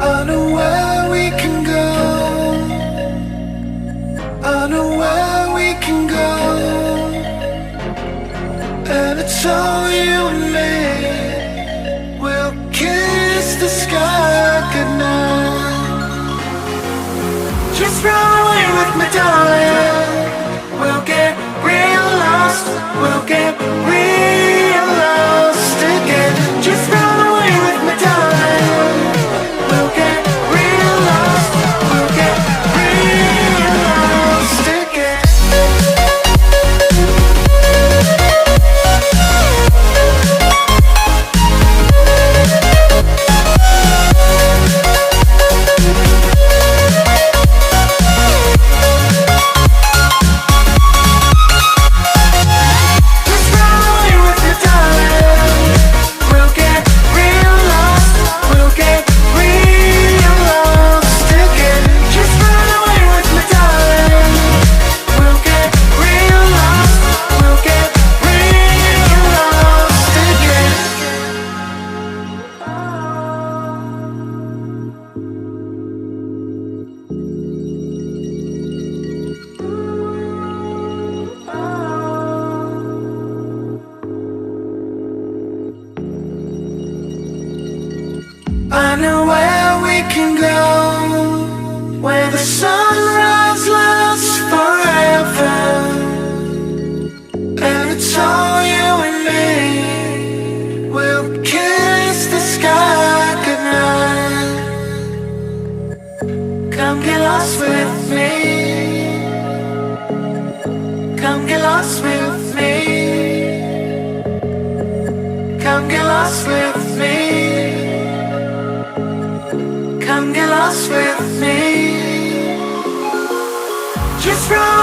I know where we can go. I know where we can go. And it's all you and me. We'll kiss the sky goodnight. Just run away with me, darling. We'll get real lost. We'll get real lost again. Just run away with me, darling. We'll get real lost. We'll get real lost again. I know where we can go, where the sunrise lasts forever. And it's all you and me. We'll kiss the sky goodnight. Come get lost with me. Come get lost with me. Come get lost with me. Come get lost with me. Just run